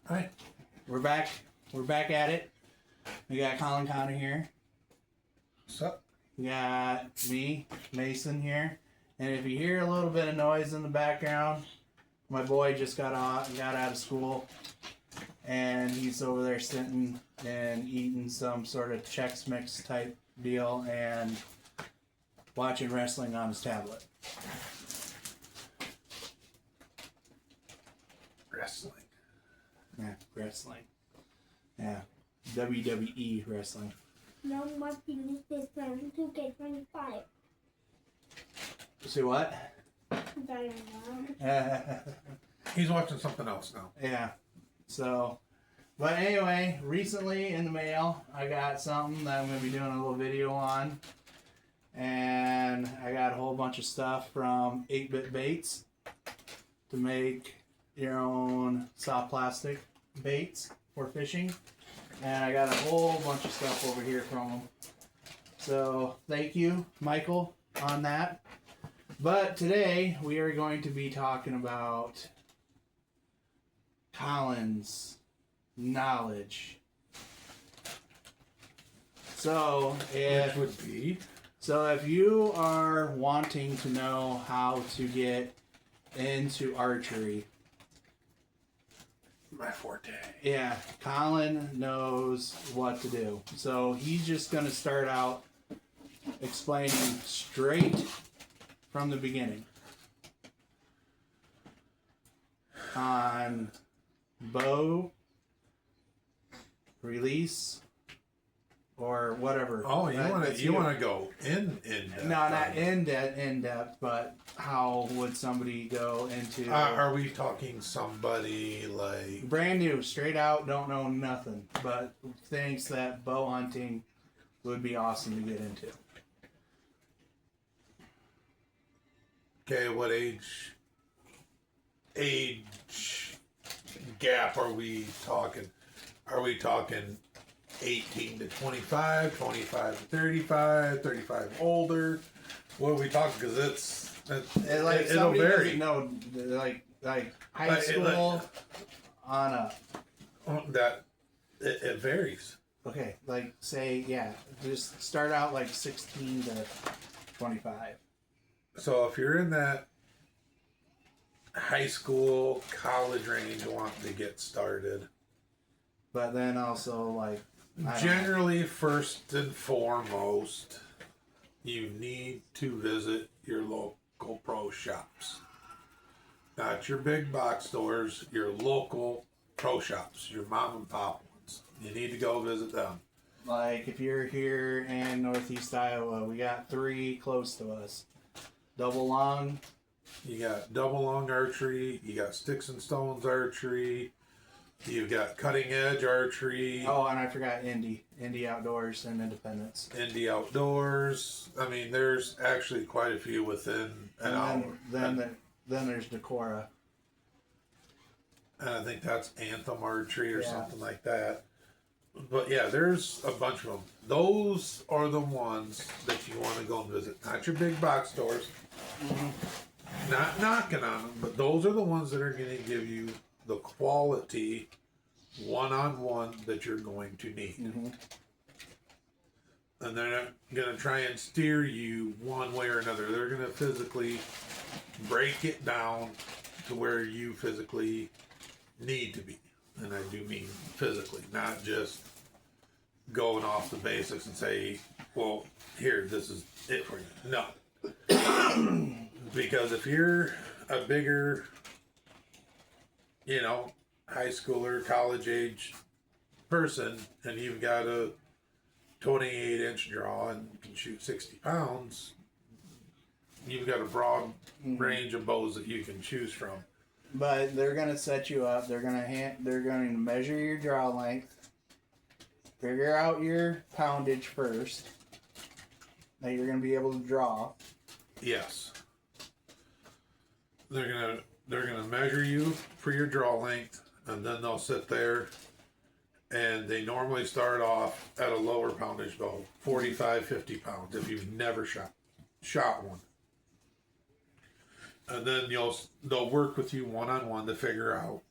Hi. We're back. We're back at it. We got Colin Connor here. What's up? We got me, Mason here. And if you hear a little bit of noise in the background, my boy just got out of school, and he's over there sitting and eating some sort of Chex Mix type deal and watching wrestling on his tablet. Wrestling. Yeah, wrestling. Yeah, WWE wrestling. No more finish this time to get 25. See what? He's watching something else now. Yeah. So, but anyway, recently in the mail, I got something that I'm going to be doing a little video on. And I got a whole bunch of stuff from 8-Bit Baits to make your own soft plastic baits for fishing. And I got a whole bunch of stuff over here from them. So, thank you, Michael, on that. But today, we are going to be talking about Colin's knowledge. So, Which would be? if you are wanting to know how to get into archery, My forte. yeah, Colin knows what to do. So he's just going to start out explaining straight from the beginning on bow, release, or whatever. Oh, you want to go in depth. No, not in depth, but how would somebody go into... Are we talking somebody like... brand new, straight out, don't know nothing, but thinks that bow hunting would be awesome to get into. Okay, what age gap are we talking? Are we talking 18 to 25, 25 to 35, 35 older? What are we talking? Because it'll vary. No, like high school on up. It varies. Okay, like say, yeah, just start out like 16 to 25. So if you're in that high school, college range, wanting to get started, But then also like generally, first and foremost, you need to visit your local pro shops. Not your big box stores, your local pro shops, your mom and pop ones. You need to go visit them. like if you're here in Northeast Iowa, we got 3 close to us. Double Long. You got Double Long Archery, you got Sticks and Stones Archery, you've got Cutting Edge Archery. Oh, and I forgot Indy Outdoors and Independence. Indy Outdoors. I mean, there's actually quite a few within an hour. Then there's Decorah. And I think that's Anthem Archery or Yeah. something like that. But yeah, there's a bunch of them. Those are the ones that you want to go and visit. Not your big box stores. Mm-hmm. Not knocking on them, but those are the ones that are going to give you the quality one-on-one that you're going to need. Mm-hmm. And they're not going to try and steer you one way or another. They're going to physically break it down to where you physically need to be. And I do mean physically, not just going off the basics and say, well, here, this is it for you. No. Because if you're a bigger, high schooler, college age person, and you've got a 28-inch draw and can shoot 60 pounds, you've got a broad range of bows that you can choose from. But they're gonna set you up. They're gonna measure your draw length, figure out your poundage first that you're gonna be able to draw. Yes. They're gonna measure you for your draw length, and then they'll sit there, and they normally start off at a lower poundage bow, 45, 50 pounds if you've never shot one. And then they'll work with you one-on-one to figure out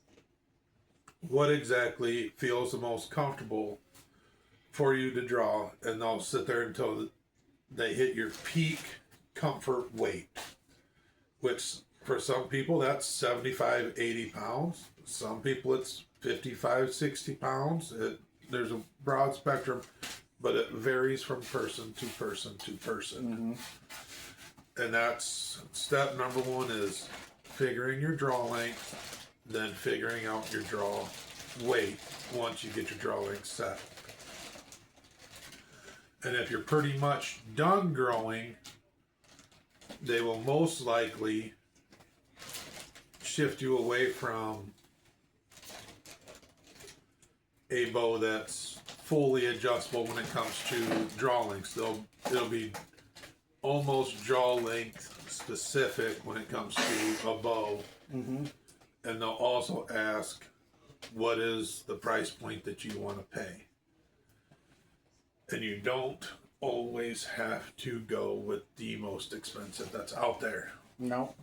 what exactly feels the most comfortable for you to draw, and they'll sit there until they hit your peak comfort weight, which for some people that's 75, 80 pounds. Some people it's 55, 60 pounds. There's a broad spectrum, but it varies from person to person to person. And that's step number one is figuring your draw length, then figuring out your draw weight once you get your draw length set. And if you're pretty much done growing, they will most likely shift you away from a bow that's fully adjustable when it comes to draw lengths. It'll be almost draw length specific when it comes to a bow. And they'll also ask, what is the price point that you want to pay? And you don't always have to go with the most expensive that's out there. No.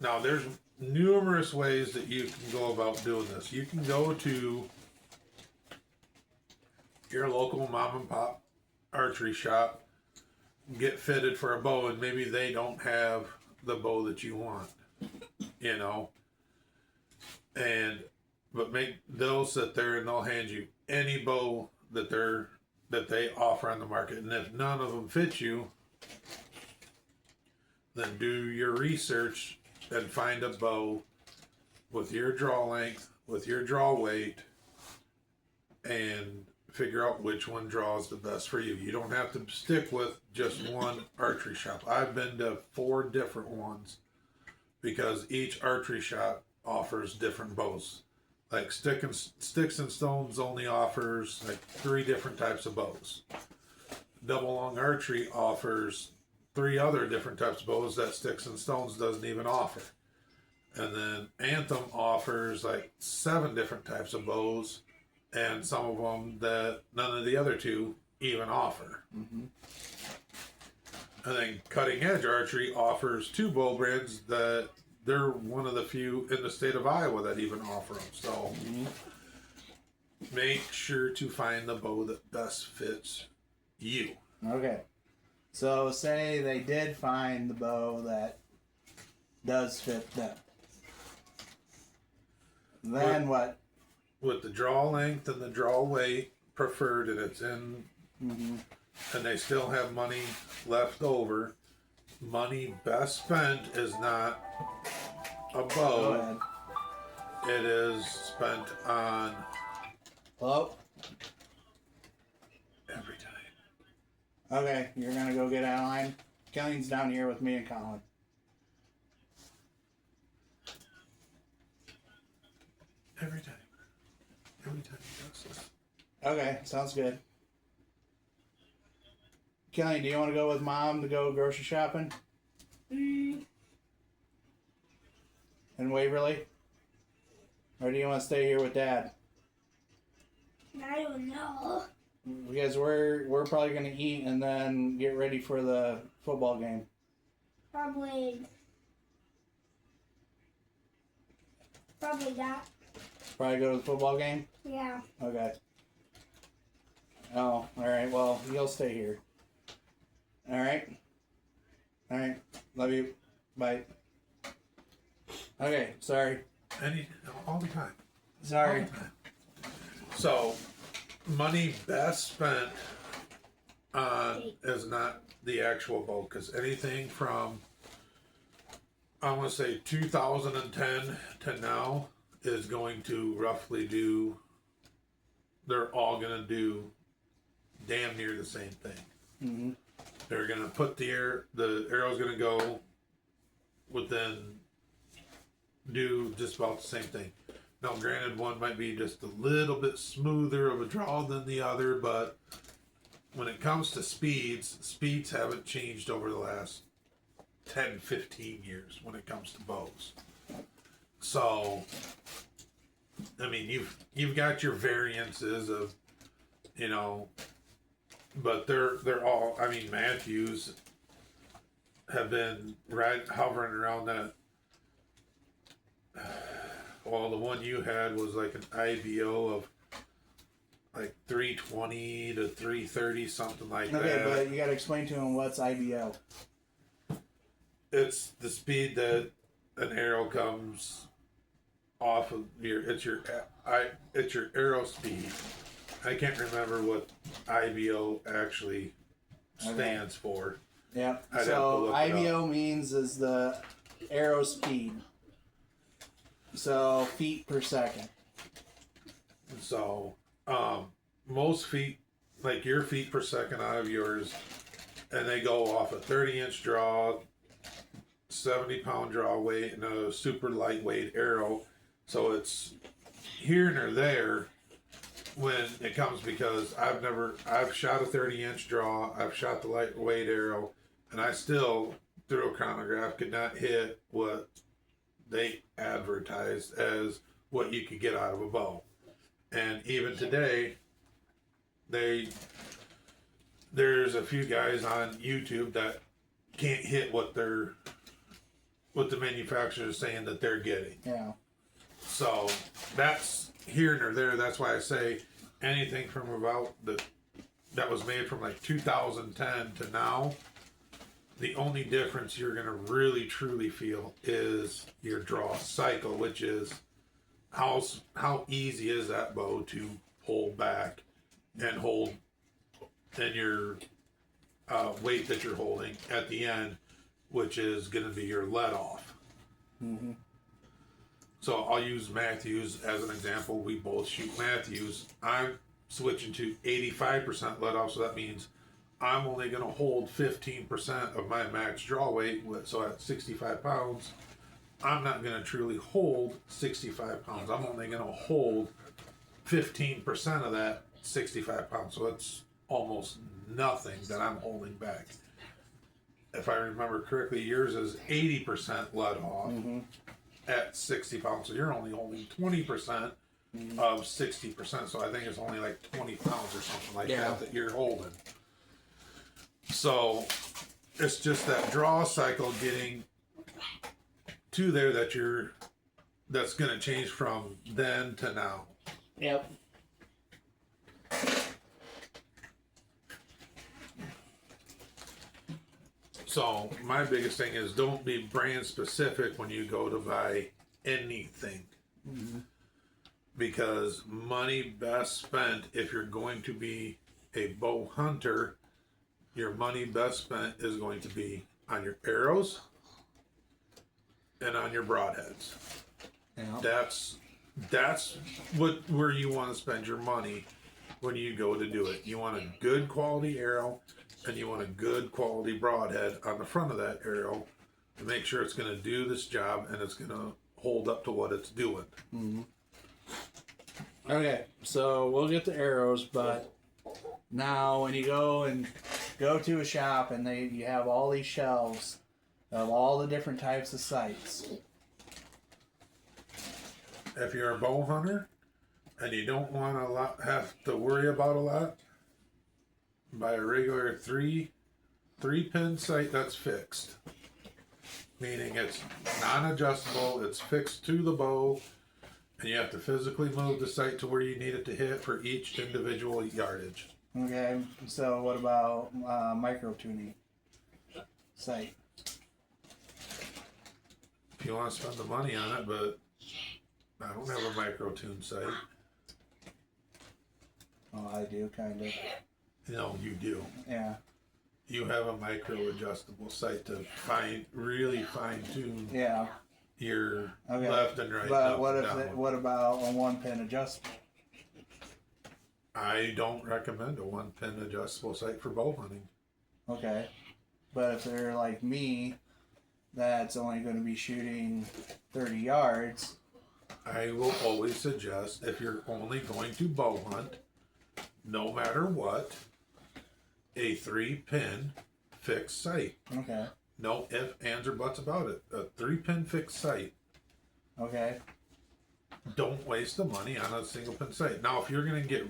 Now, there's numerous ways that you can go about doing this. You can go to your local mom and pop archery shop, get fitted for a bow, and maybe they don't have the bow that you want, you know. But they'll sit there and they'll hand you any bow that they offer on the market, and if none of them fit you, then do your research and find a bow with your draw length, with your draw weight, and figure out which one draws the best for you. You don't have to stick with just one archery shop. I've been to 4 different ones because each archery shop offers different bows. Like Sticks and Stones only offers like 3 different types of bows. Double Long Archery offers 3 other different types of bows that Sticks and Stones doesn't even offer. And then Anthem offers like 7 different types of bows, and some of them that none of the other 2 even offer. And then Cutting Edge Archery offers 2 bow brands that they're one of the few in the state of Iowa that even offer them. So make sure to find the bow that best fits you. Okay. So say they did find the bow that does fit them. Then what? With the draw length and the draw weight preferred, and it's in, and they still have money left over. Money best spent is not a bow. It is spent on Hello? every time. Okay, you're gonna go get out of line. Kelleen's down here with me and Colin. Every time. Every time he does this. Okay, sounds good. Kelly, do you want to go with Mom to go grocery shopping in Waverly? Or do you want to stay here with Dad? I don't know. Because we're probably going to eat and then get ready for the football game. Probably that. Probably go to the football game? Yeah. Okay. Oh, alright. Well, you'll stay here. Alright? Alright. Love you. Bye. Okay, sorry. All the time. Sorry. All the time. So, money best spent on is not the actual bow, because anything from, I want to say 2010 to now is going to roughly do, they're all going to do damn near the same thing. They're going to put the arrow's going to go within, do just about the same thing. Now, granted, one might be just a little bit smoother of a draw than the other, but when it comes to speeds haven't changed over the last 10, 15 years when it comes to bows. So, I mean, you've got your variances of, you know, but they're all, I mean, Matthews have been hovering around that, Well, the one you had was like an IBO of like 320 to 330, something like Okay, that. but you got to explain to him what's IBO. It's the speed that an arrow comes off of it's your arrow speed. I can't remember what IBO actually stands for. Yep. I'd have to So look it IBO means is the arrow speed. So feet per second. So most feet, like your feet per second out of yours, and they go off a 30-inch draw, 70-pound draw weight, and a super lightweight arrow. So it's here and there when it comes, because I've shot a 30-inch draw, I've shot the lightweight arrow, and I still, through a chronograph, could not hit what they advertised as what you could get out of a bow. And even today, there's a few guys on YouTube that can't hit what the manufacturer is saying that they're getting. Yeah. So that's here and there. That's why I say anything from about that was made from like 2010 to now. The only difference you're gonna really truly feel is your draw cycle, which is how easy is that bow to pull back and hold, and your weight that you're holding at the end, which is going to be your let off. Mm-hmm. So I'll use Matthews as an example. We both shoot Matthews. I'm switching to 85% let off, so that means I'm only going to hold 15% of my max draw weight. So at 65 pounds, I'm not going to truly hold 65 pounds. I'm only going to hold 15% of that 65 pounds. So it's almost nothing that I'm holding back. If I remember correctly, yours is 80% let off at 60 pounds. So you're only holding 20% of 60%. So I think it's only like 20 pounds or something like that you're holding. So it's just that draw cycle getting to there that's going to change from then to now. Yep. So my biggest thing is don't be brand specific when you go to buy anything. Because money best spent, if you're going to be a bow hunter, your money best spent is going to be on your arrows and on your broadheads. Yeah. That's where you want to spend your money when you go to do it. You want a good quality arrow and you want a good quality broadhead on the front of that arrow to make sure it's going to do this job and it's going to hold up to what it's doing. Okay, so we'll get the arrows, but now when you go to a shop and you have all these shelves of all the different types of sights. If you're a bow hunter and you don't want have to worry about a lot, buy a regular three pin sight that's fixed. Meaning it's non-adjustable, it's fixed to the bow, and you have to physically move the sight to where you need it to hit for each individual yardage. Okay, so what about micro tuning sight? If you want to spend the money on it, but I don't have a micro tune sight. Oh, I do, kind of. No, you do. Yeah. You have a micro adjustable sight to really fine tune your left and right. But what about a one pin adjustable? I don't recommend a one pin adjustable sight for bow hunting. Okay. But if they're like me, that's only going to be shooting 30 yards. I will always suggest, if you're only going to bow hunt, no matter what, a 3-pin fixed sight. Okay. No ifs, ands, or buts about it. A 3-pin fixed sight. Okay. Don't waste the money on a single pin sight. Now, if you're going to get...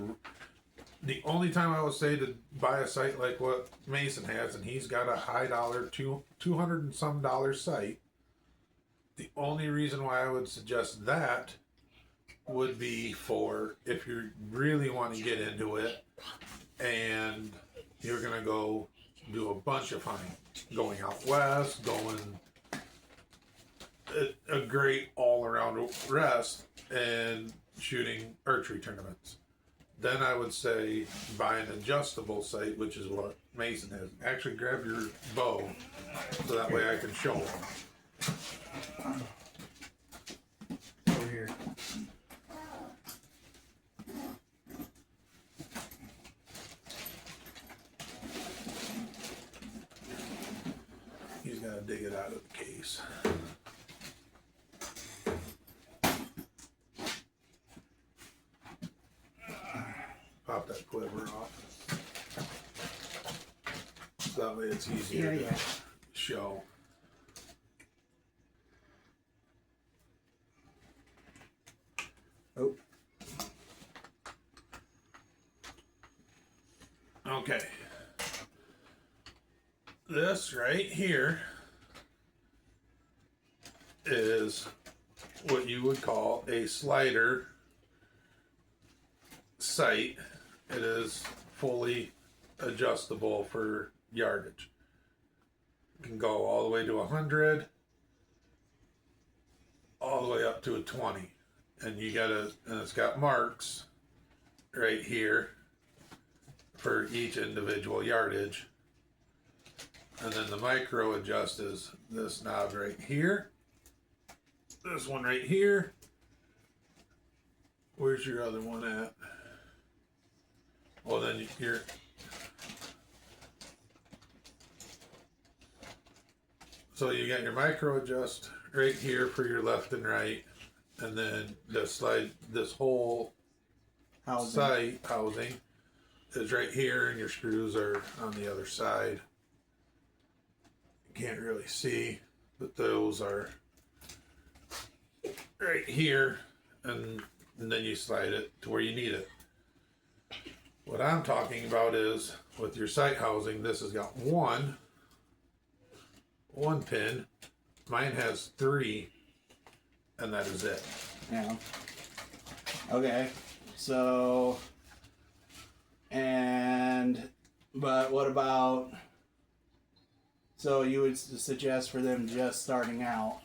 The only time I would say to buy a sight like what Mason has, and he's got a high dollar, $200 and some sight, the only reason why I would suggest that would be for if you really want to get into it and you're going to go do a bunch of hunting, going out west, going a great all-around rest and shooting archery tournaments. Then I would say buy an adjustable sight, which is what Mason has. Actually, grab your bow so that way I can show them. Over here. He's got to dig it out of the case. Pop that quiver off. So that way it's easier to show. Oh. Okay. This right here is what you would call a slider sight. It is fully adjustable for yardage. You can go all the way to 100, all the way up to a 20. And and it's got marks right here for each individual yardage. And then the micro adjust is this knob right here. This one right here. Where's your other one at? Well, then you're... So you got your micro adjust right here for your left and right. And then this whole sight housing is right here, and your screws are on the other side. You can't really see, but those are right here, and then you slide it to where you need it. What I'm talking about is with your sight housing, this has got one pin. Mine has 3, and that is it. Yeah. Okay. So, but what about, so you would suggest for them just starting out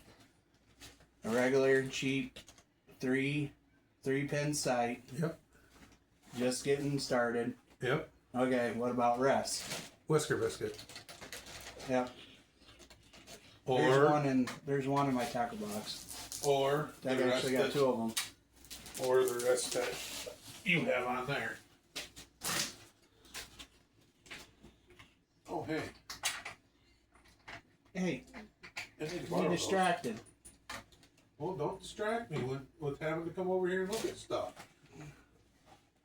a regular cheap 3-pin sight? Yep. Just getting started. Yep. Okay, what about rest? Whisker biscuit. Yep. Or there's one in my tackle box. Or I actually got 2 of them. Or the rest that you have on there. Oh hey. Hey, I need to you're borrow those. distracted. Well, don't distract me with having to come over here and look at stuff.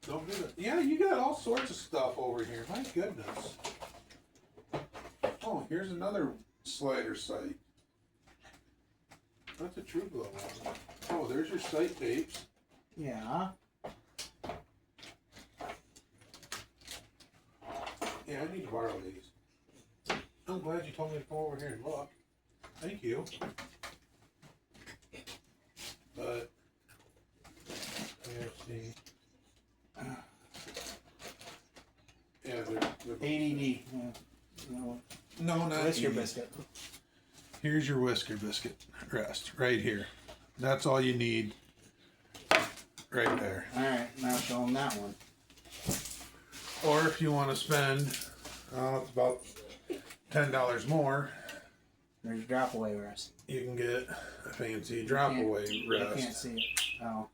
Don't do that. Yeah, you got all sorts of stuff over here. My goodness. Oh, here's another slider sight. That's a true glow. Oh, there's your sight tapes. Yeah. Yeah, I need to borrow these. I'm glad you told me to come over here and look. Thank you. But, let's see. Yeah, they're ADD. Yeah. No. no, not Whisker ADD. biscuit. Here's your whisker biscuit rest right here. That's all you need right there. Alright, now show them that one. Or if you want to spend it's about $10 more, There's drop away rest. you can get a fancy drop away I can't rest see it. Oh.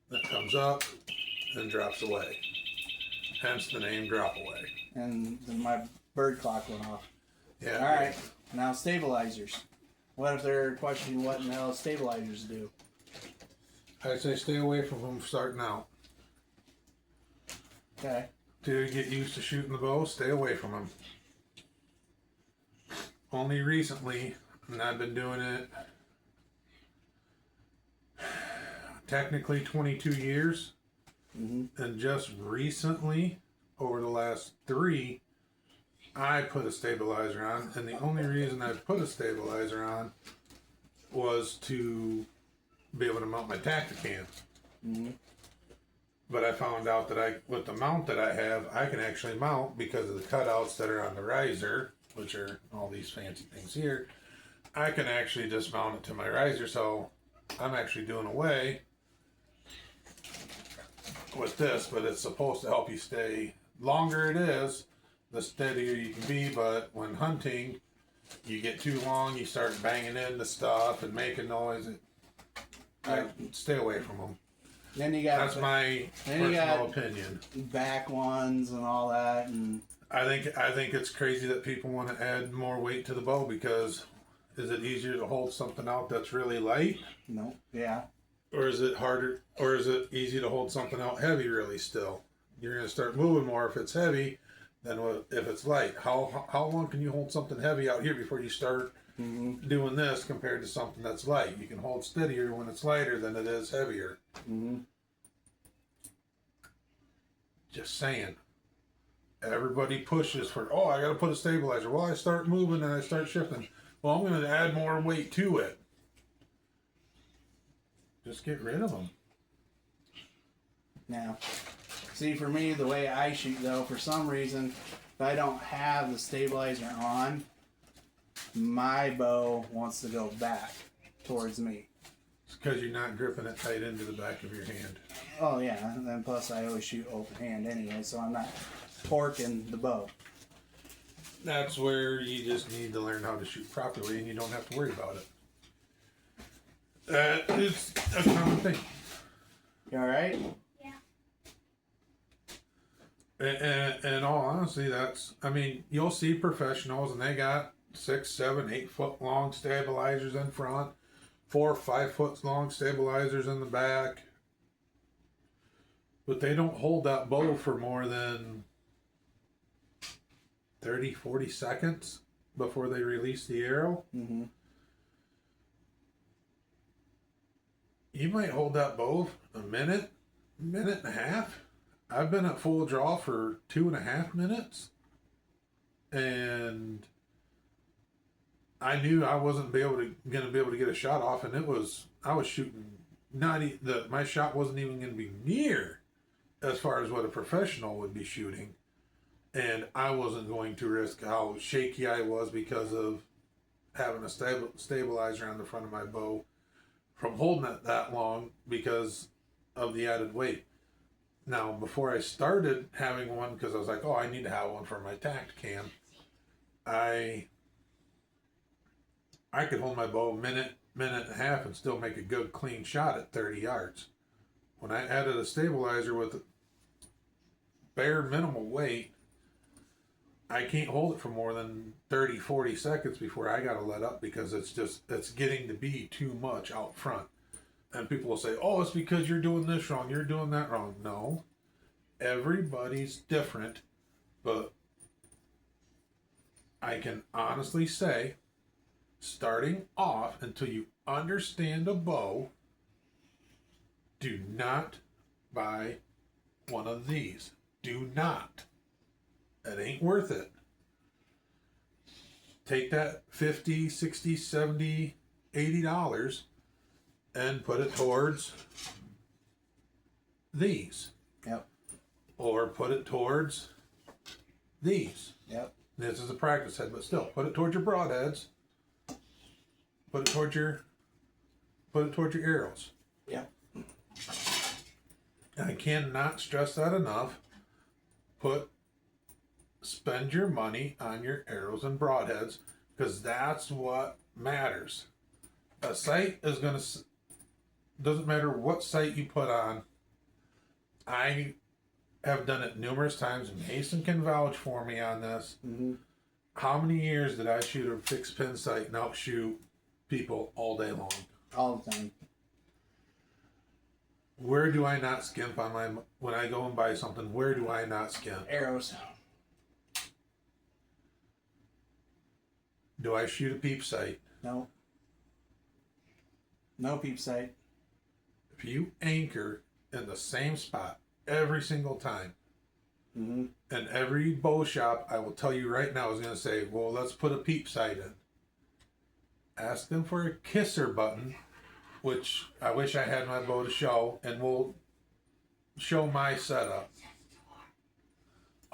that comes up and drops away. Hence the name drop away. And then my bird clock went off. Yeah. Alright, now stabilizers. What if they're questioning what in the hell stabilizers do? I'd say stay away from them starting out. Okay. To get used to shooting the bow, stay away from them. Only recently, and I've been doing it technically 22 years, and just recently, over the last 3, I put a stabilizer on, and the only reason I put a stabilizer on was to be able to mount my Tacticam. Mm-hmm. But I found out that with the mount that I have, I can actually mount because of the cutouts that are on the riser, which are all these fancy things here. I can actually just mount it to my riser, so I'm actually doing away with this, but it's supposed to help you stay. Longer it is, the steadier you can be, but when hunting, you get too long, you start banging into stuff and making noise. I stay away from them. Then you got That's my personal opinion. Back ones and all that, and I think it's crazy that people want to add more weight to the bow because is it easier to hold something out that's really light? no, yeah, Or is it harder? Or is it easy to hold something out heavy really still? You're going to start moving more if it's heavy than if it's light. How long can you hold something heavy out here before you start doing this compared to something that's light? You can hold steadier when it's lighter than it is heavier. mm-hmm. Just saying. Everybody pushes for, oh, I got to put a stabilizer. Well, I start moving and I start shifting. Well, I'm going to add more weight to it. Just get rid of them. Now, see, for me, the way I shoot, though, for some reason, if I don't have the stabilizer on, my bow wants to go back towards me. It's because you're not gripping it tight into the back of your hand. Oh, yeah, and then plus I always shoot open hand anyway, so I'm not torquing the bow. That's where you just need to learn how to shoot properly and you don't have to worry about it. It's a common thing. You alright? And in all honesty, you'll see professionals and they got 6, 7, 8 foot long stabilizers in front, 4 or 5 foot long stabilizers in the back. But they don't hold that bow for more than 30, 40 seconds before they release the arrow. Mm-hmm. You might hold that bow a minute and a half. I've been at full draw for 2.5 minutes, and I knew I wasn't going to be able to get a shot off, and I was shooting my shot wasn't even going to be near as far as what a professional would be shooting, and I wasn't going to risk how shaky I was because of having a stabilizer on the front of my bow from holding it that long because of the added weight. Now, before I started having one, because I was like, oh, I need to have one for my Tacticam, I could hold my bow a minute and a half and still make a good clean shot at 30 yards. When I added a stabilizer with bare minimal weight, I can't hold it for more than 30, 40 seconds before I got to let up because it's getting to be too much out front. And people will say, oh, it's because you're doing this wrong, you're doing that wrong. No, everybody's different, but I can honestly say, starting off, until you understand a bow, do not buy one of these. Do not. It ain't worth it. Take that $50, $60, $70, $80 and put it towards these. Yep. Or put it towards these. Yep. This is a practice head, but still, put it towards your broadheads. Put it towards your arrows. Yep. I cannot stress that enough. Spend your money on your arrows and broadheads because that's what matters. A sight is going to, doesn't matter what sight you put on. I have done it numerous times. Mason can vouch for me on this. Mm-hmm. How many years did I shoot a fixed pin sight and outshoot people all day long? All the time. Where do I not skimp on when I go and buy something, where do I not skimp? Arrows. Do I shoot a peep sight? No. No peep sight. If you anchor in the same spot every single time, Mm-hmm. and every bow shop, I will tell you right now, is going to say, well, let's put a peep sight in. Ask them for a kisser button which I wish I had my bow to show, and we'll show my setup.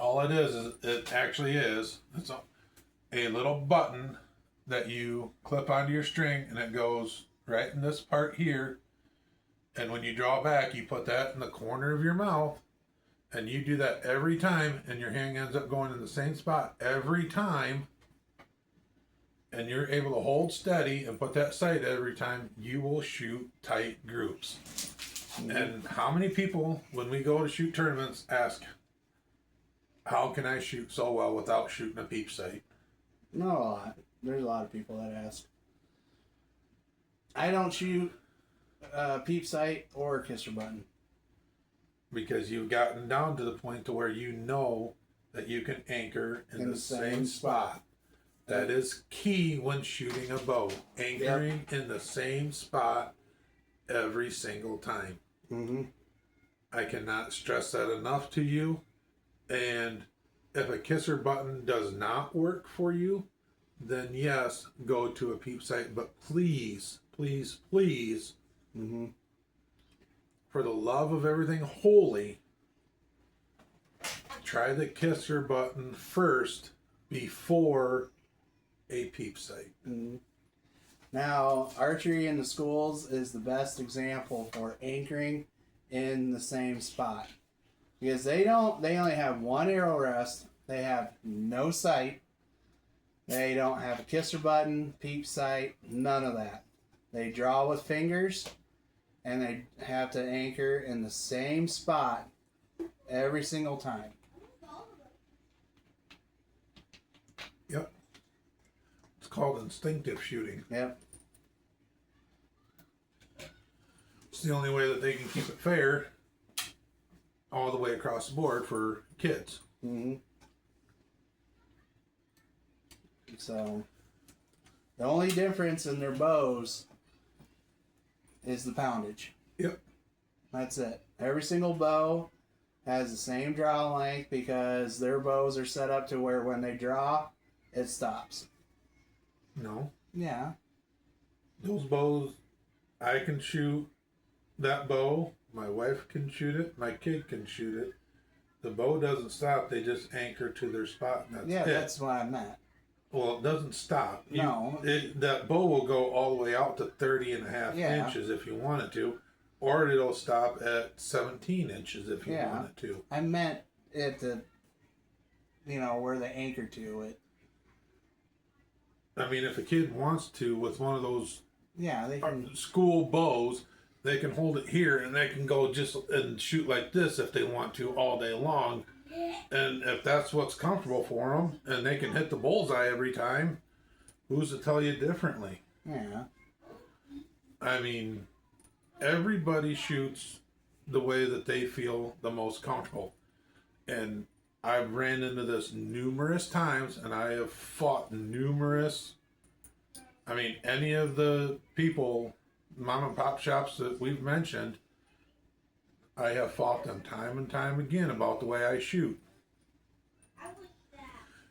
All it is it actually is, it's a little button that you clip onto your string, and it goes right in this part here. And when you draw back, you put that in the corner of your mouth, and you do that every time, and your hand ends up going in the same spot every time. And you're able to hold steady and put that sight every time, you will shoot tight groups. Mm-hmm. And how many people, when we go to shoot tournaments, ask, how can I shoot so well without shooting a peep sight? Not a lot. There's a lot of people that ask. I don't shoot peep sight or kisser button. Because you've gotten down to the point to where you know that you can anchor in the same spot. That is key when shooting a bow. Anchoring in the same spot every single time. Mm-hmm. I cannot stress that enough to you. And if a kisser button does not work for you, then yes, go to a peep sight. But please, please, please, mm-hmm. for the love of everything holy, try the kisser button first before a peep sight. Mm-hmm. Now, archery in the schools is the best example for anchoring in the same spot. Because they only have one arrow rest, they have no sight, they don't have a kisser button, peep sight, none of that. They draw with fingers, and they have to anchor in the same spot every single time. Yep. It's called instinctive shooting. Yep. It's the only way that they can keep it fair all the way across the board for kids. Mm-hmm. So, the only difference in their bows is the poundage. Yep. That's it. Every single bow has the same draw length because their bows are set up to where when they draw, it stops. No. Yeah. Those bows, I can shoot that bow. My wife can shoot it. My kid can shoot it. The bow doesn't stop. They just anchor to their spot. And that's it. That's what I meant. Well, it doesn't stop. No. That bow will go all the way out to 30 and a half inches if you want it to. Or it'll stop at 17 inches if you want it to. I meant it to, where they anchor to it. I mean, if a kid wants to, with one of those they can school bows, they can hold it here and they can go just and shoot like this if they want to all day long. And if that's what's comfortable for them and they can hit the bullseye every time, who's to tell you differently? Yeah. I mean, everybody shoots the way that they feel the most comfortable. And I've ran into this numerous times, and I have fought any of the people, mom and pop shops that we've mentioned, I have fought them time and time again about the way I shoot.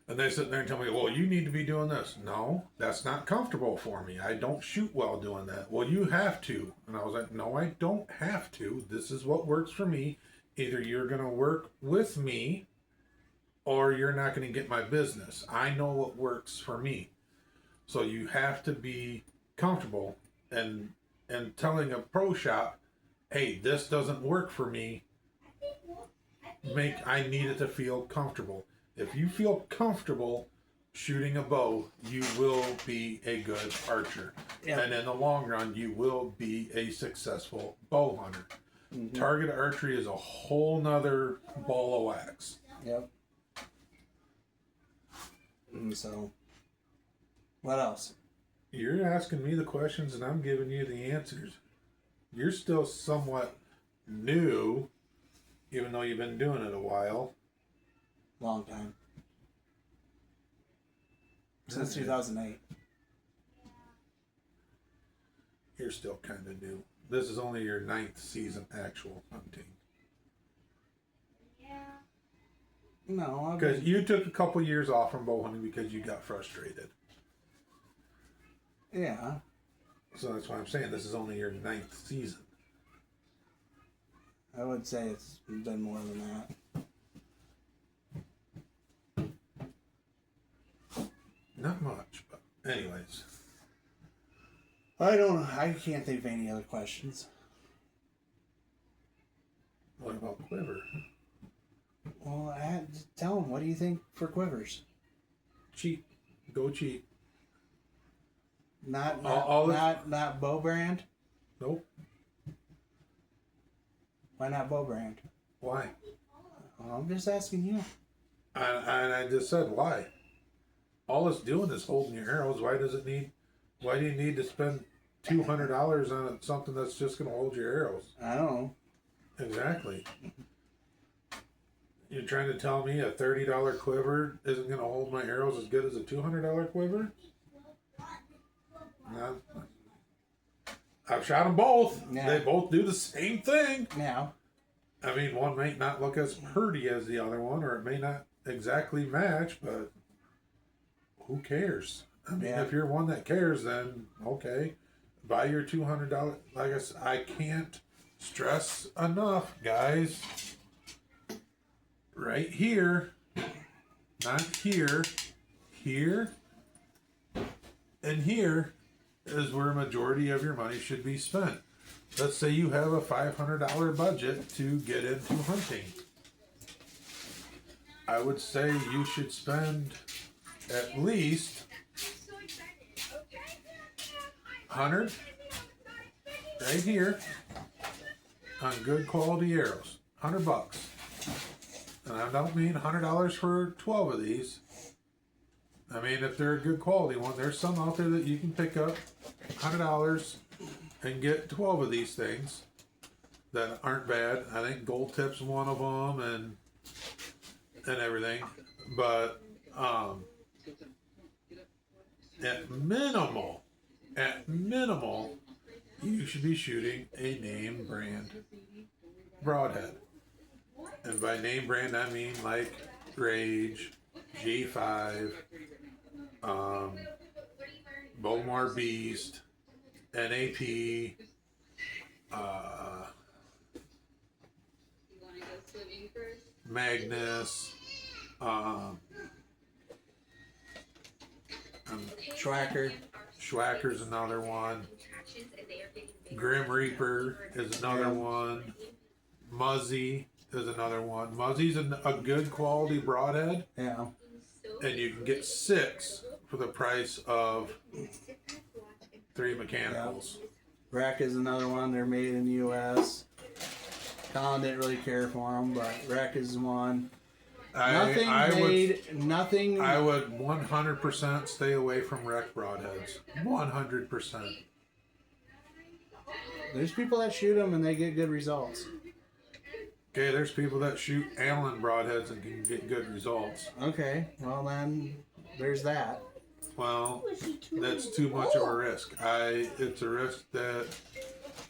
And they sit there and tell me, well, you need to be doing this. No, that's not comfortable for me. I don't shoot well doing that. Well, you have to. And I was like, no, I don't have to. This is what works for me. Either you're going to work with me or you're not going to get my business. I know what works for me. So you have to be comfortable and telling a pro shop, hey, this doesn't work for me. I need it to feel comfortable. If you feel comfortable shooting a bow, you will be a good archer. Yep. And in the long run, you will be a successful bow hunter. Mm-hmm. Target archery is a whole nother ball of wax. Yep. And so, what else? You're asking me the questions and I'm giving you the answers. You're still somewhat new, even though you've been doing it a while. Long time. Since 2008. You're still kind of new. This is only your 9th season actual hunting. No, because you took a couple years off from bow hunting because you got frustrated. Yeah. So that's why I'm saying this is only your 9th season. I would say it's been more than that. Not much, but anyways. I can't think of any other questions. What about quiver? Well, tell them, what do you think for quivers? Cheap. Go cheap. Not bow brand? Nope. Why not bow brand? Why? Well, I'm just asking you. And I just said why. All it's doing is holding your arrows. Why do you need to spend $200 on something that's just going to hold your arrows? I don't know. Exactly. You're trying to tell me a $30 quiver isn't going to hold my arrows as good as a $200 quiver? No. I've shot them both. Yeah. They both do the same thing. Now. I mean, one might not look as pretty as the other one, or it may not exactly match, but who cares? I mean, if you're one that cares, then okay, buy your $200. Like I said, I can't stress enough, guys. Right here, not here, here, and here is where a majority of your money should be spent. Let's say you have a $500 budget to get into hunting. I would say you should spend at least 100 right here on good quality arrows. $100. And I don't mean $100 for 12 of these. I mean, if they're a good quality one, there's some out there that you can pick up $100 and get 12 of these things that aren't bad. I think Gold Tip's one of them, and everything. But at minimal, you should be shooting a name brand broadhead. And by name brand, I mean like Rage, G5, Bowmar Beast, NAP, Magnus, Schwacker's another one. Grim Reaper is another one. Muzzy is another one. Muzzy's a good quality broadhead. Yeah. And you can get 6 for the price of 3 mechanicals. Yeah. Rec is another one. They're made in the U.S. Colin didn't really care for them, but Rec is one. Nothing. I would 100% stay away from Rec broadheads. 100%. There's people that shoot them and they get good results. Okay, there's people that shoot Allen broadheads and can get good results. Okay, well then, there's that. Well, that's too much of a risk. It's a risk that...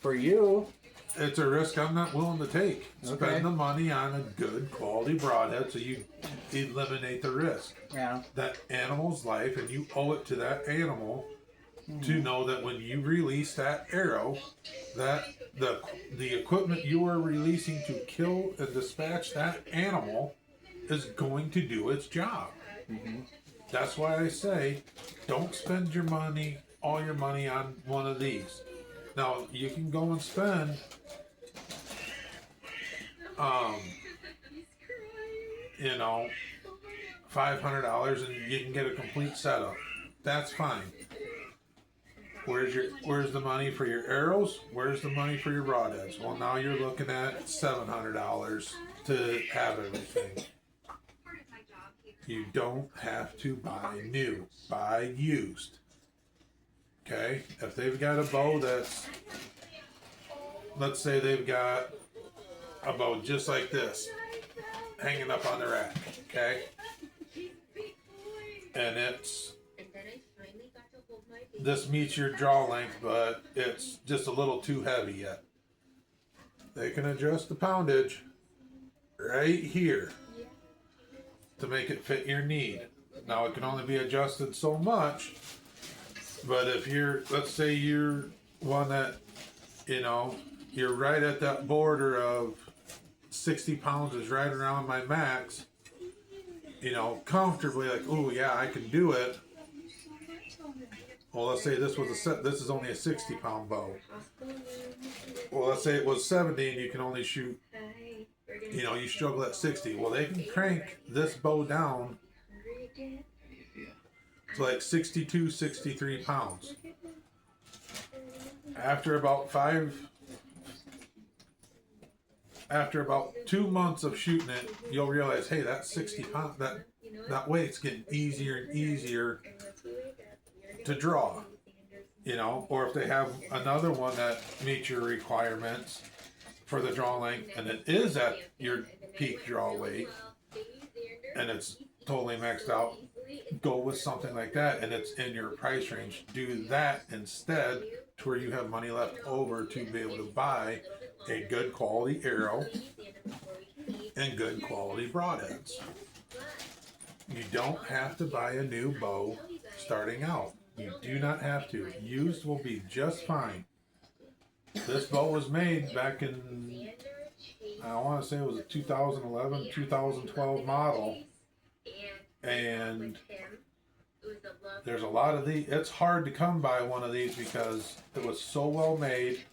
For you... It's a risk I'm not willing to take. Okay. Spend the money on a good quality broadhead so you eliminate the risk. Yeah. That animal's life, and you owe it to that animal to know that when you release that arrow, that the equipment you are releasing to kill and dispatch that animal is going to do its job. Mm-hmm. That's why I say, don't spend all your money on one of these. Now, you can go and spend $500 and you can get a complete setup. That's fine. Where's the money for your arrows? Where's the money for your broadheads? Well, now you're looking at $700 to have everything. You don't have to buy new. Buy used. Okay? If they've got a bow that's, let's say they've got a bow just like this, hanging up on the rack, okay? And this meets your draw length, but it's just a little too heavy yet. They can adjust the poundage right here to make it fit your need. Now it can only be adjusted so much But if you're, let's say you're one that, you're right at that border of 60 pounds is right around my max, comfortably, like, oh yeah, I can do it. Well, let's say this is only a 60-pound bow. Well, let's say it was 70 and you can only shoot, you struggle at 60. Well, they can crank this bow down to like 62, 63 pounds. After about 2 months of shooting it, you'll realize, hey, that 60 pounds, that weight's getting easier and easier to draw, or if they have another one that meets your requirements for the draw length and it is at your peak draw weight and it's totally maxed out, go with something like that and it's in your price range. Do that instead to where you have money left over to be able to buy a good quality arrow and good quality broadheads. You don't have to buy a new bow starting out. You do not have to. Used will be just fine. This bow was made back in, I want to say it was a 2011, 2012 model. And there's a lot of these. It's hard to come by one of these because it was so well made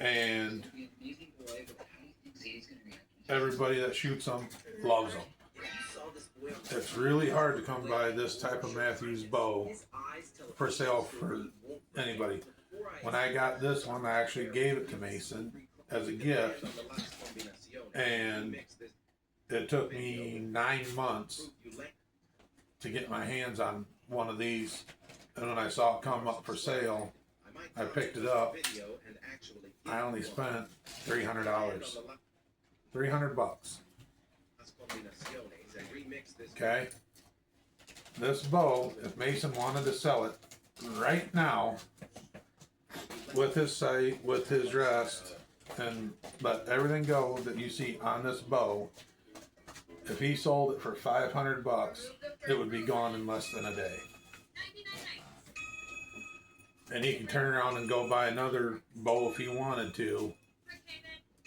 and everybody that shoots them loves them. It's really hard to come by this type of Matthews bow for sale for anybody. When I got this one, I actually gave it to Mason as a gift, and it took me 9 months to get my hands on one of these. And when I saw it come up for sale, I picked it up. I only spent $300. $300. Okay? This bow, if Mason wanted to sell it right now, with his sight, with his rest, and let everything go that you see on this bow, if he sold it for $500, it would be gone in less than a day. And he can turn around and go buy another bow if he wanted to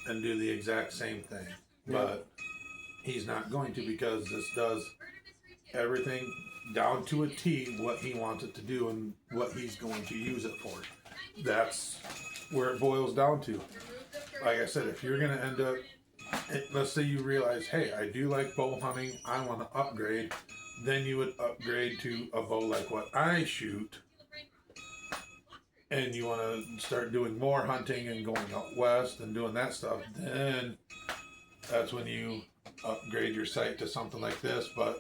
and do the exact same thing. But he's not going to, because this does everything down to a T what he wants it to do and what he's going to use it for. That's where it boils down to. Like I said, if you're going to end up, let's say you realize, hey, I do like bow hunting, I want to upgrade, then you would upgrade to a bow like what I shoot, and you want to start doing more hunting and going out west and doing that stuff, then that's when you upgrade your sight to something like this. But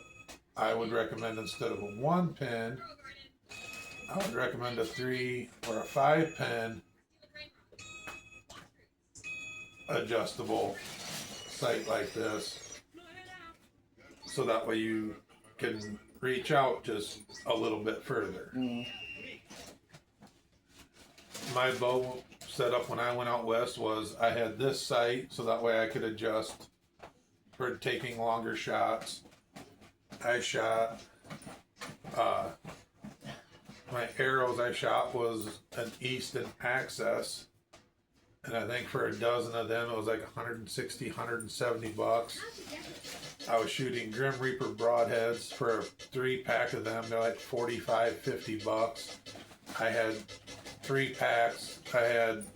I would recommend, instead of a 1 pin, I would recommend a 3 or a 5 pin adjustable sight like this, so that way you can reach out just a little bit further. My bow setup when I went out west was I had this sight, so that way I could adjust for taking longer shots. I shot my arrows I shot was an Easton Access, and I think for a dozen of them it was like $160, $170. I was shooting Grim Reaper broadheads for a 3-pack of them. They're like $45, $50. I had 3 packs. I had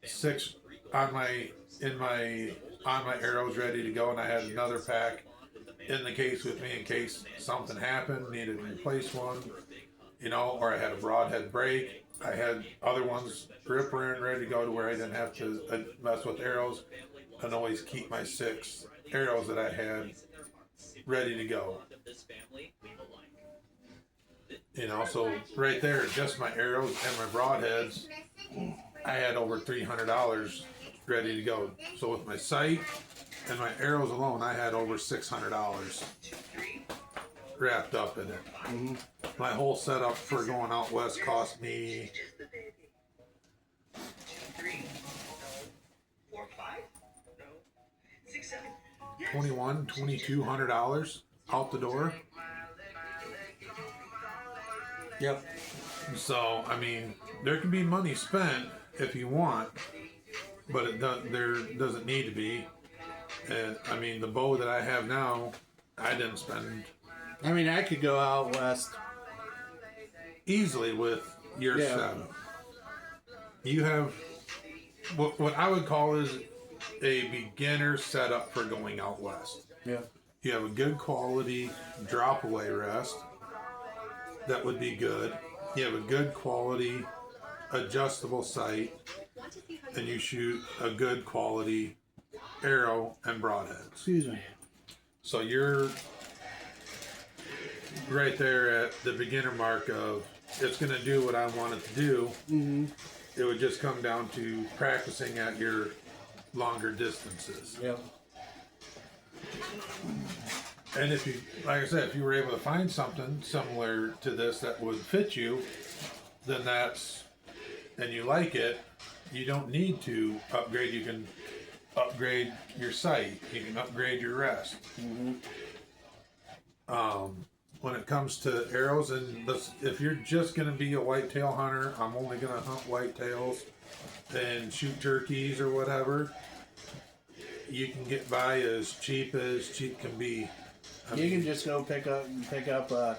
6 on my arrows ready to go, and I had another pack in the case with me in case something happened, needed to replace one, or I had a broadhead break. I had other ones gripper and ready to go to where I didn't have to mess with arrows, and always keep my 6 arrows that I had ready to go. So right there, just my arrows and my broadheads, I had over $300 ready to go. So with my sight and my arrows alone, I had over $600 wrapped up in it. My whole setup for going out west cost me $2,200 out the door. Yep. So, I mean, there can be money spent if you want, but there doesn't need to be. I mean, the bow that I have now, I didn't spend I mean, I could go out west. easily with your Yeah. setup. You have what I would call is a beginner setup for going out west. Yeah. You have a good quality drop away rest. That would be good. You have a good quality adjustable sight, and you shoot a good quality arrow and broadhead. Excuse me. So you're right there at the beginner mark of it's going to do what I want it to do. Mm-hmm. It would just come down to practicing at your longer distances. Yep. And if you, like I said, if you were able to find something similar to this that would fit you, then and you like it, you don't need to upgrade. You can upgrade your sight. You can upgrade your rest. Mm-hmm. When it comes to arrows, and if you're just going to be a whitetail hunter, I'm only going to hunt whitetails and shoot turkeys or whatever, you can get by as cheap can be. You can just go pick up one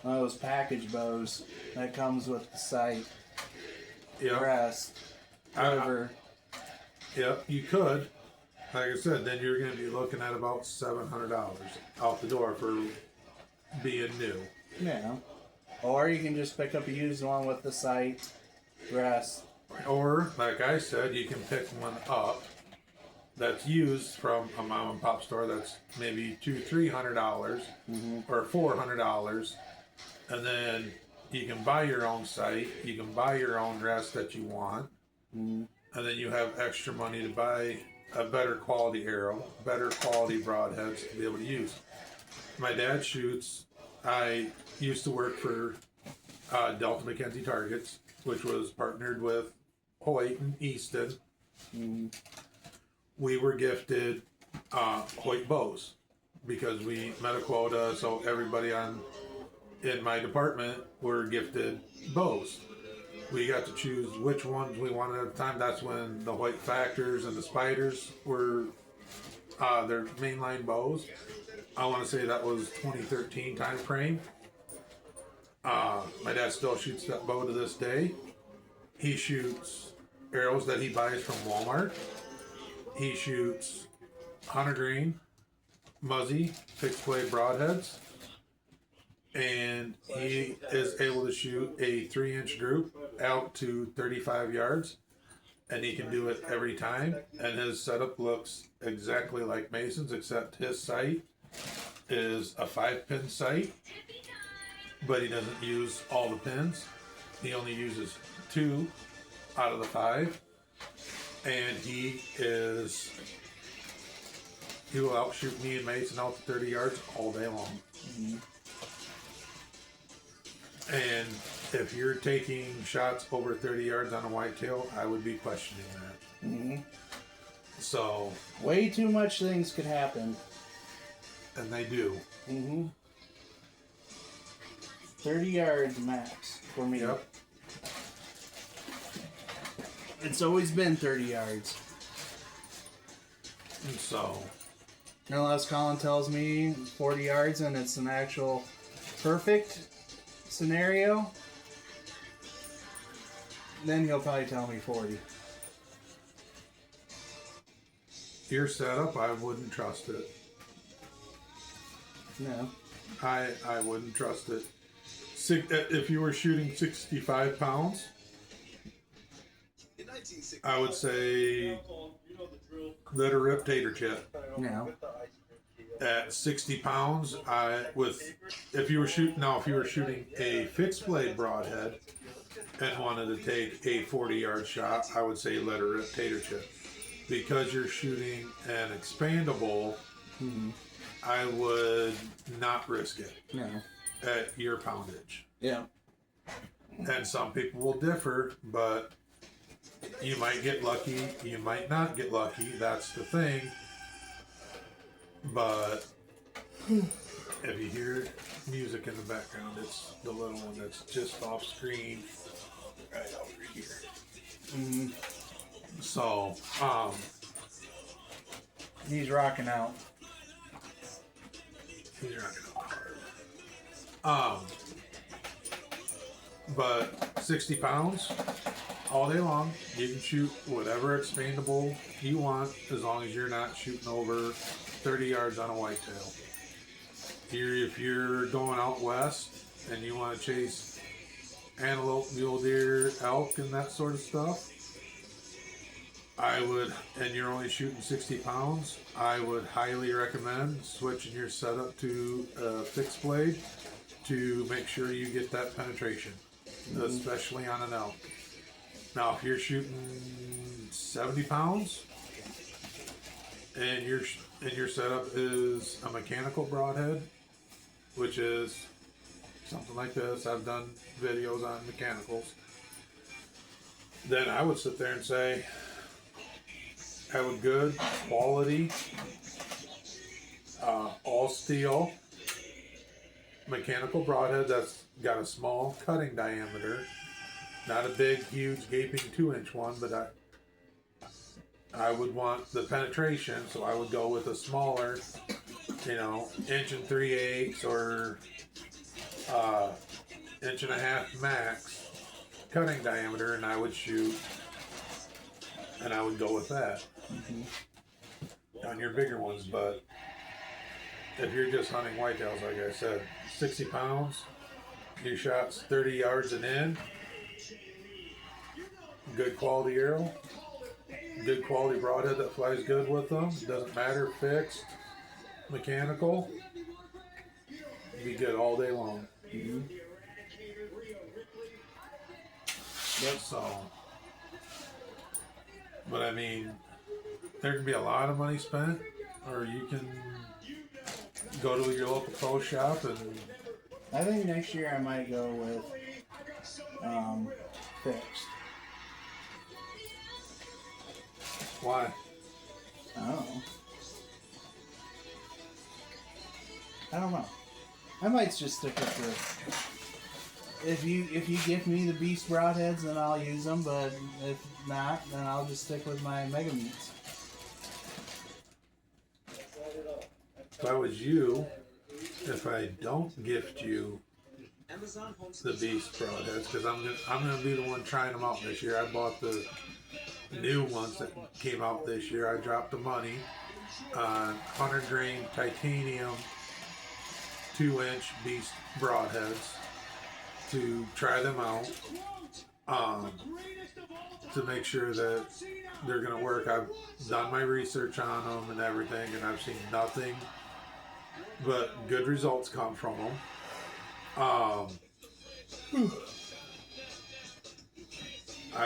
of those package bows that comes with the sight, rest, whatever. Yep, you could. Like I said, then you're going to be looking at about $700 out the door for being new. Yeah. Or you can just pick up a used one with the sight, rest. Or, like I said, you can pick one up that's used from a mom and pop store that's maybe $200-300 or $400, and then you can buy your own sight, you can buy your own rest that you want, and then you have extra money to buy a better quality arrow, better quality broadheads to be able to use. My dad shoots. I used to work for Delta McKenzie Targets, which was partnered with Hoyt and Easton. We were gifted Hoyt bows because we met a quota, so everybody in my department were gifted bows. We got to choose which ones we wanted at the time. That's when the Hoyt Factors and the Spiders were their mainline bows. I want to say that was 2013 time frame. My dad still shoots that bow to this day. He shoots arrows that he buys from Walmart. He shoots hunter green, muzzy, fixed blade broadheads, and he is able to shoot a 3-inch group out to 35 yards, and he can do it every time. And his setup looks exactly like Mason's, except his sight is a 5-pin sight, but he doesn't use all the pins. He only uses 2 out of the 5. And he will outshoot me and Mason out to 30 yards all day long. And if you're taking shots over 30 yards on a whitetail, I would be questioning that. So, way too much things could happen. And they do. 30 yards max for me. Yep. It's always been 30 yards. And so, unless Colin tells me 40 yards and it's an actual perfect scenario, then he'll probably tell me 40. your setup, I wouldn't trust it. No. I wouldn't trust it. If you were shooting 65 pounds, I would say let her rip tater chip. No. At 60 pounds, if you were shooting a fixed blade broadhead and wanted to take a 40-yard shot, I would say let her rip tater chip. Because you're shooting an expandable, I would not risk it. No. At your poundage. Yeah. And some people will differ, but you might get lucky, you might not get lucky, that's the thing. But If you hear music in the background, it's the little one that's just off screen right over here. Mm-hmm. So, He's rocking out. he's rocking out hard. But 60 pounds all day long. You can shoot whatever expandable you want as long as you're not shooting over 30 yards on a whitetail. If you're going out west and you want to chase antelope, mule deer, elk, and that sort of stuff, I would, and you're only shooting 60 pounds, I would highly recommend switching your setup to a fixed blade to make sure you get that penetration, especially on an elk. Now, if you're shooting 70 pounds and your setup is a mechanical broadhead, which is something like this, I've done videos on mechanicals, then I would sit there and say, have a good quality, all steel mechanical broadhead that's got a small cutting diameter, not a big, huge, gaping 2-inch one, but I would want the penetration, so I would go with a smaller, 1 3/8 or 1.5 inch max cutting diameter, and I would shoot, and I would go with that on your bigger ones. But if you're just hunting whitetails, like I said, 60 pounds, your shot's 30 yards and in, good quality arrow, good quality broadhead that flies good with them, doesn't matter, fixed, mechanical, be good all day long. Mm-hmm. Yep. So, but I mean, there can be a lot of money spent, or you can go to your local pro shop and. I think next year I might go with fixed. Why? I don't know. I might just stick with the. If you give me the beast broadheads, then I'll use them. But if not, then I'll just stick with my mega meats. If I was you, if I don't gift you the beast broadheads, because I'm gonna be the one trying them out this year. I bought the new ones that came out this year. I dropped the money on 100 grain titanium 2-inch beast broadheads to try them out, to make sure that they're gonna work. I've done my research on them and everything, and I've seen nothing but good results come from them. I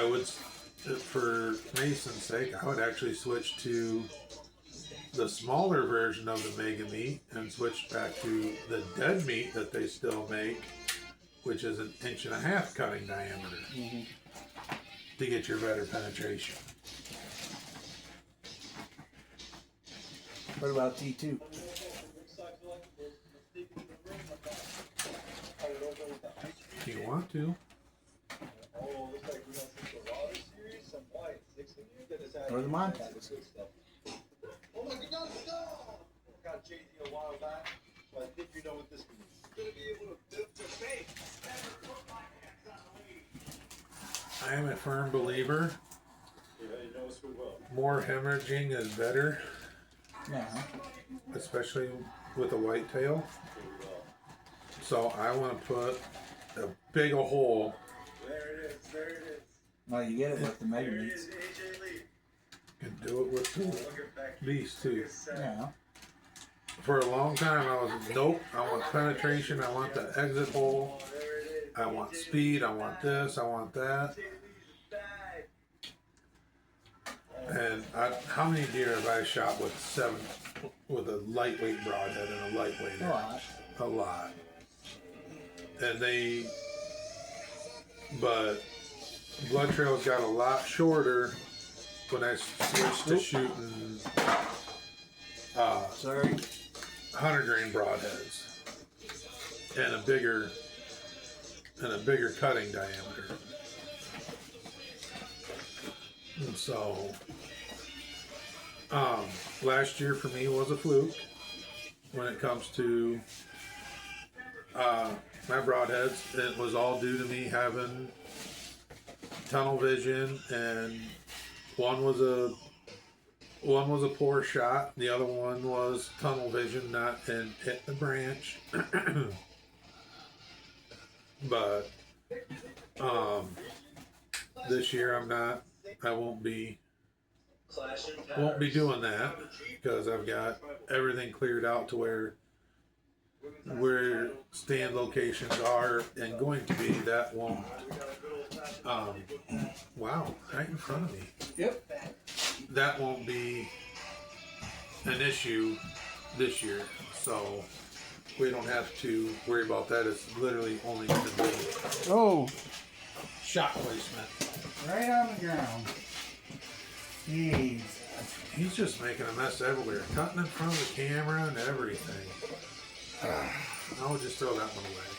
would, for Mason's sake, I would actually switch to the smaller version of the mega meat and switch back to the dead meat that they still make, which is 1.5 inch cutting diameter, to get your better penetration. What about T2? If you want to. Or the Montags? Oh my God, no! Got JD a while back, so I think you know what this means. Gonna be able to build your faith. I am a firm believer. Yeah, you know us too well. More hemorrhaging is better, Yeah. especially with a whitetail. So I want to put a big hole. There it is, there it is. Well, you get it with the mega There it meats. is, AJ Lee. Can do it with the Look at back. beast too. Yeah. For a long time, I was nope. I want penetration. I want the exit hole. Oh, there it is. I want speed. I want this. I want that. AJ Lee's back. And how many deer have I shot with a lightweight broadhead and a lightweight A arrow? lot. A lot. And but blood trails got a lot shorter when I switched to shooting Sorry. 100 grain broadheads. and a bigger cutting diameter. And so last year for me was a fluke when it comes to my broadheads. It was all due to me having tunnel vision, and one was a poor shot, the other one was tunnel vision, not and hit the branch. But this year I won't be doing that, because I've got everything cleared out to where stand locations are and going to be. That won't wow, right in front of me. Yep. That won't be an issue this year, so we don't have to worry about that. It's literally only going to be shot placement. Right on the ground. Jeez. He's just making a mess everywhere, cutting in front of the camera and everything. I'll just throw that one away.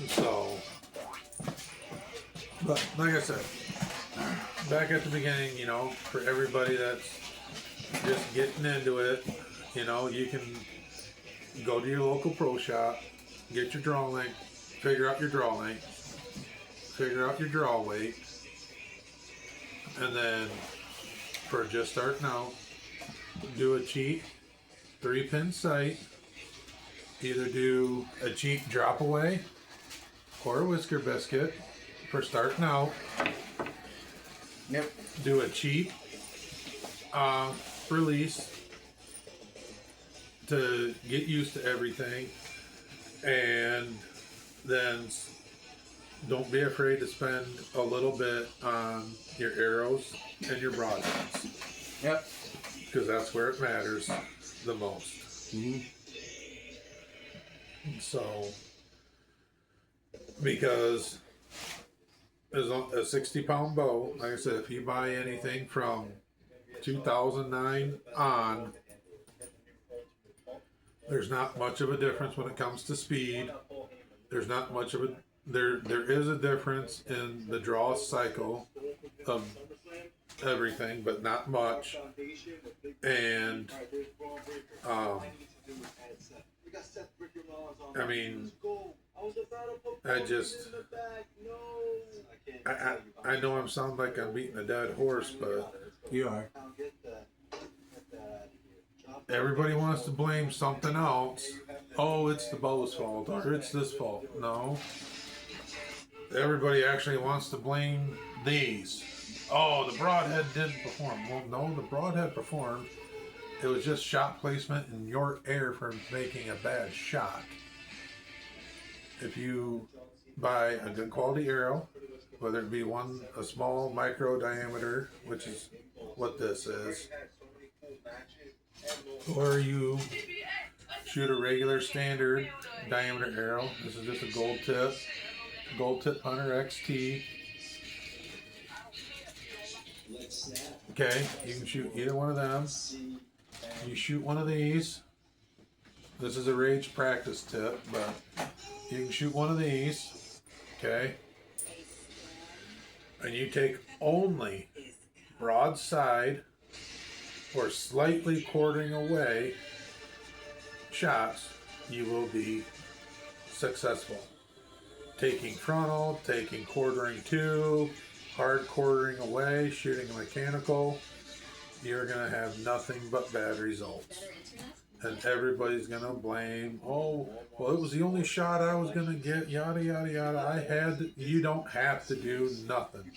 So, but like I said, back at the beginning, you know, for everybody that's just getting into it, you know, you can go to your local pro shop, get your draw length, figure out your draw length, figure out your draw weight, and then for just starting out, do a cheap 3-pin sight. Either do a cheap drop away or a whisker biscuit for starting out. Yep. Do a cheap release to get used to everything, and then don't be afraid to spend a little bit on your arrows and your broadheads. Yep. Because that's where it matters the most. Mm-hmm. So, because as a 60-pound bow, like I said, if you buy anything from 2009 on, there's not much of a difference when it comes to speed. There's not much of a there is a difference in the draw cycle of everything, but not much. And I mean, I know I'm sounding like I'm beating a dead horse, but You are. everybody wants to blame something else. Oh, it's the bow's fault, or it's this fault. No. Everybody actually wants to blame these. Oh, the broadhead didn't perform. Well, no, the broadhead performed. It was just shot placement and your air for making a bad shot. If you buy a good quality arrow, whether it be a small micro diameter, which is what this is, or you shoot a regular standard diameter arrow. This is just a gold tip Hunter XT. Okay, you can shoot either one of them. You shoot one of these. This is a Rage practice tip, but you can shoot one of these. Okay, and you take only broadside or slightly quartering away shots, you will be successful. Taking frontal, taking quartering to, hard quartering away, shooting a mechanical, you're going to have nothing but bad results. And everybody's going to blame, oh, well, it was the only shot I was going to get, yada, yada, yada. You don't have to do nothing.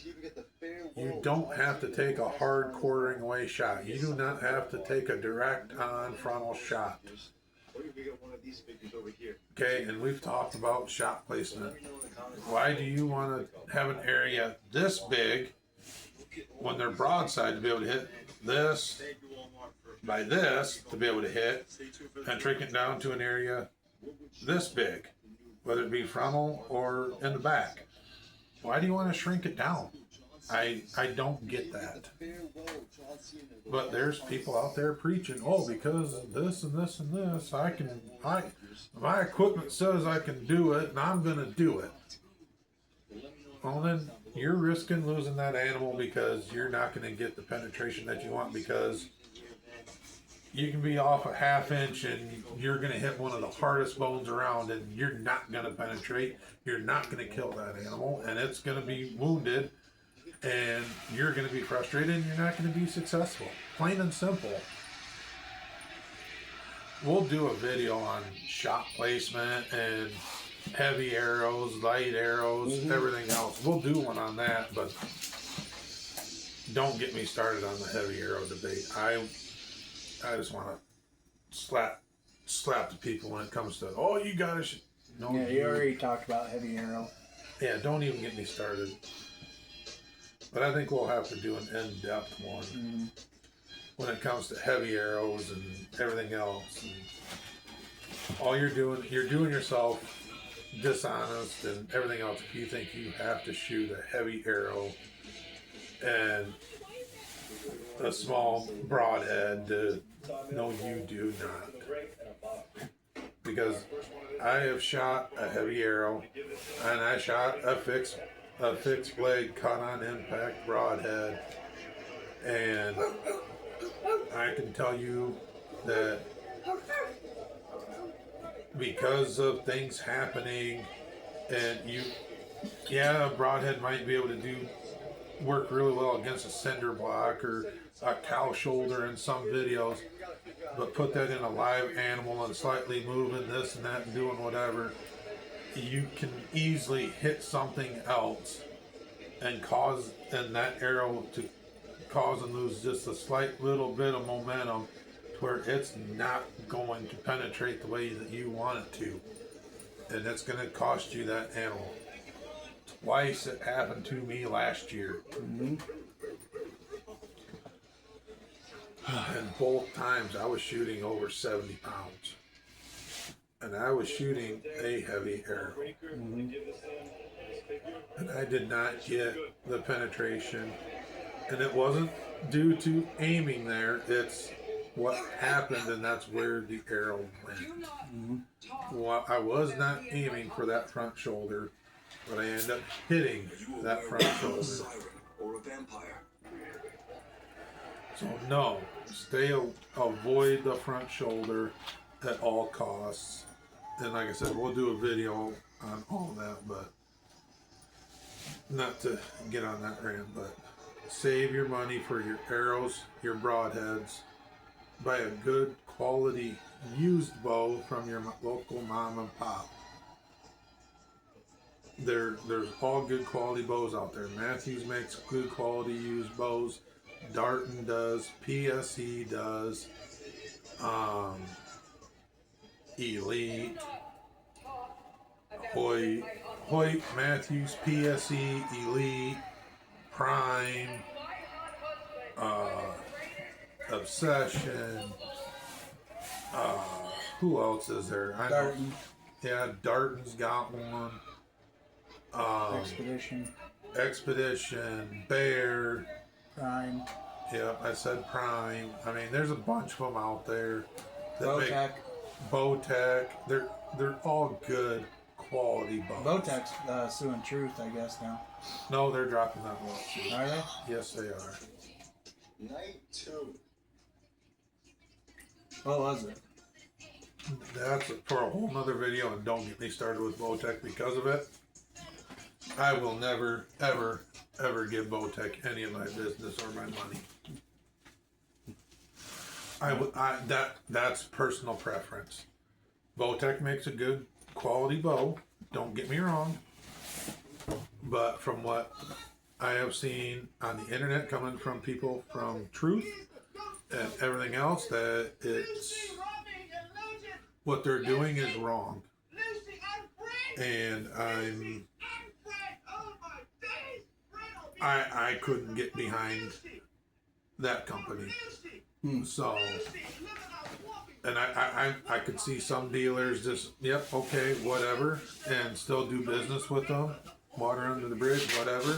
You don't have to take a hard quartering away shot. You do not have to take a direct on frontal shot. Okay, and we've talked about shot placement. Why do you want to have an area this big when they're broadside to be able to hit this by this to be able to hit, and shrink it down to an area this big, whether it be frontal or in the back? Why do you want to shrink it down? I don't get that. But there's people out there preaching, oh, because of this and this and this, my equipment says I can do it, and I'm gonna do it. Well, then you're risking losing that animal because you're not gonna get the penetration that you want, because you can be off a half inch and you're gonna hit one of the hardest bones around, and you're not gonna penetrate. You're not gonna kill that animal, and it's gonna be wounded. And you're going to be frustrated and you're not going to be successful. Plain and simple. We'll do a video on shot placement and heavy arrows, light arrows, everything else. We'll do one on that, but don't get me started on the heavy arrow debate. I just want to slap the people when it comes to, oh, you got to... No, yeah, you already talked about heavy arrow. Yeah, don't even get me started. But I think we'll have to do an in-depth one when it comes to heavy arrows and everything else. And all you're doing yourself dishonest and everything else if you think you have to shoot a heavy arrow and a small broadhead. No, you do not. Because I have shot a heavy arrow and I shot a fixed blade cut on impact broadhead, and I can tell you that because of things happening, and a broadhead might be able to work really well against a cinder block or a cow shoulder in some videos, but put that in a live animal and slightly moving this and that and doing whatever, you can easily hit something else and that arrow to cause and lose just a slight little bit of momentum to where it's not going to penetrate the way that you want it to. And it's going to cost you that animal. Twice it happened to me last year. And both times I was shooting over 70 pounds. And I was shooting a heavy arrow. And I did not get the penetration. And it wasn't due to aiming there. It's what happened, and that's where the arrow went. Well, I was not aiming for that front shoulder, but I ended up hitting that front shoulder. Or a vampire. So no, avoid the front shoulder at all costs. And like I said, we'll do a video on all that, but not to get on that rant, but save your money for your arrows, your broadheads. Buy a good quality used bow from your local mom and pop. There's all good quality bows out there. Matthews makes good quality used bows. Darton does. PSE does. Elite, Hoyt, Matthews, PSE, Elite, Prime, Obsession. Who else is there? Darton. Yeah, Darton's got one. Expedition, Bear. Prime. Yep, I said Prime. I mean, there's a bunch of them out there. Bowtech. They're all good quality bows. Bowtech's suing Truth, I guess, now. No, they're dropping that lawsuit. Are they? Yes, they are. Night 2. What was it? That's for a whole nother video, and don't get me started with Bowtech because of it. I will never, ever, ever give Bowtech any of my business or my money. That's personal preference. Bowtech makes a good quality bow. Don't get me wrong. But from what I have seen on the internet coming from people from Truth and everything else, that it's what they're doing is wrong. And I couldn't get behind that company. So, and I could see some dealers just, yep, okay, whatever, and still do business with them, water under the bridge, whatever.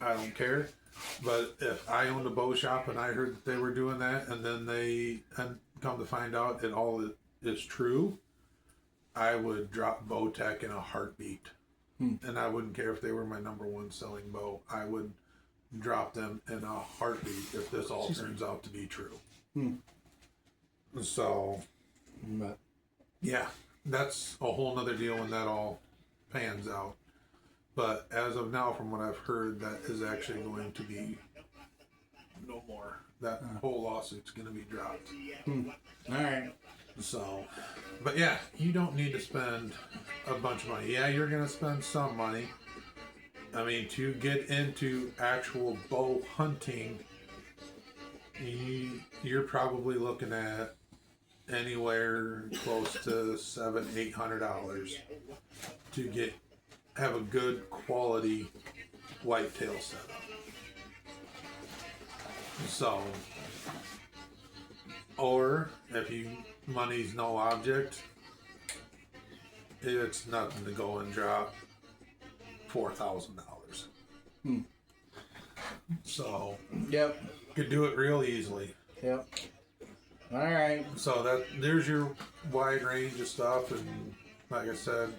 I don't care. But if I owned a bow shop and I heard that they were doing that, and then and come to find out it all is true, I would drop bow tech in a heartbeat. And I wouldn't care if they were my number one selling bow. I would drop them in a heartbeat if this all turns out to be true. So, But yeah, that's a whole nother deal when that all pans out. But as of now, from what I've heard, that is actually going to be no more. That whole lawsuit's going to be dropped. all right. So, but yeah, you don't need to spend a bunch of money. Yeah, you're going to spend some money. I mean, to get into actual bow hunting, you're probably looking at anywhere close to $700-800 to have a good quality whitetail setup. So, or if money's no object, it's nothing to go and drop $4,000. So, Yep. could do it real easily. Yep. All right. So there's your wide range of stuff, and like I said,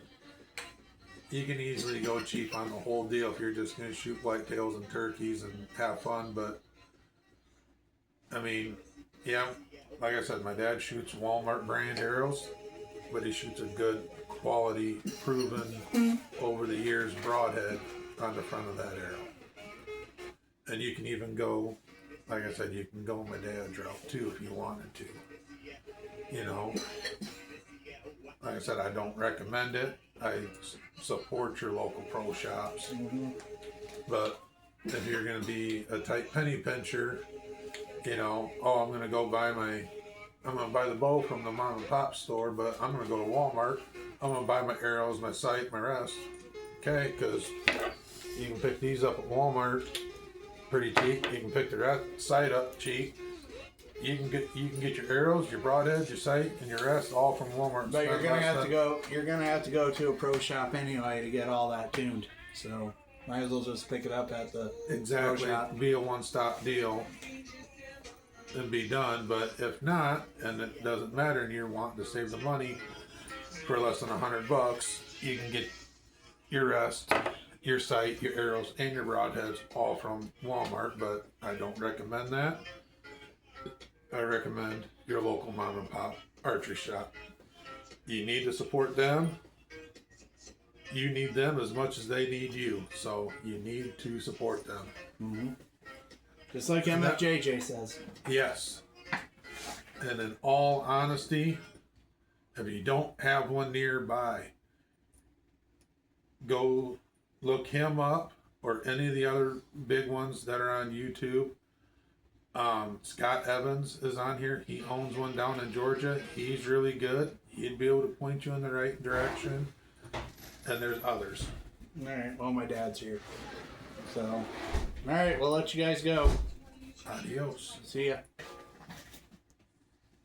you can easily go cheap on the whole deal if you're just going to shoot whitetails and turkeys and have fun. But I mean, yeah, like I said, my dad shoots Walmart brand arrows, but he shoots a good quality, proven over the years broadhead on the front of that arrow. And you can even go, like I said, you can go my dad's route too if you wanted to. You know, like I said, I don't recommend it. I support your local pro shops. But if you're going to be a tight penny pincher, you know, I'm going to buy the bow from the mom and pop store, but I'm going to go to Walmart. I'm going to buy my arrows, my sight, my rest. Okay, because you can pick these up at Walmart pretty cheap. You can pick the sight up cheap. You can get your arrows, your broadheads, your sight, and your rest all from Walmart. But you're gonna have to go to a pro shop anyway to get all that tuned. So might as well just pick it up at the pro shop. Be a one-stop deal and be done. But if not, and it doesn't matter, and you're wanting to save the money for less than $100, you can get your rest, your sight, your arrows, and your broadheads all from Walmart. But I don't recommend that. I recommend your local mom and pop archery shop. You need to support them. You need them as much as they need you. So you need to support them. Just like MFJJ says. Yes. And in all honesty, if you don't have one nearby, go look him up or any of the other big ones that are on YouTube. Scott Evans is on here. He owns one down in Georgia. He's really good. He'd be able to point you in the right direction. And there's others. All right. Well, my dad's here. So, all right. We'll let you guys go. Adios. See ya.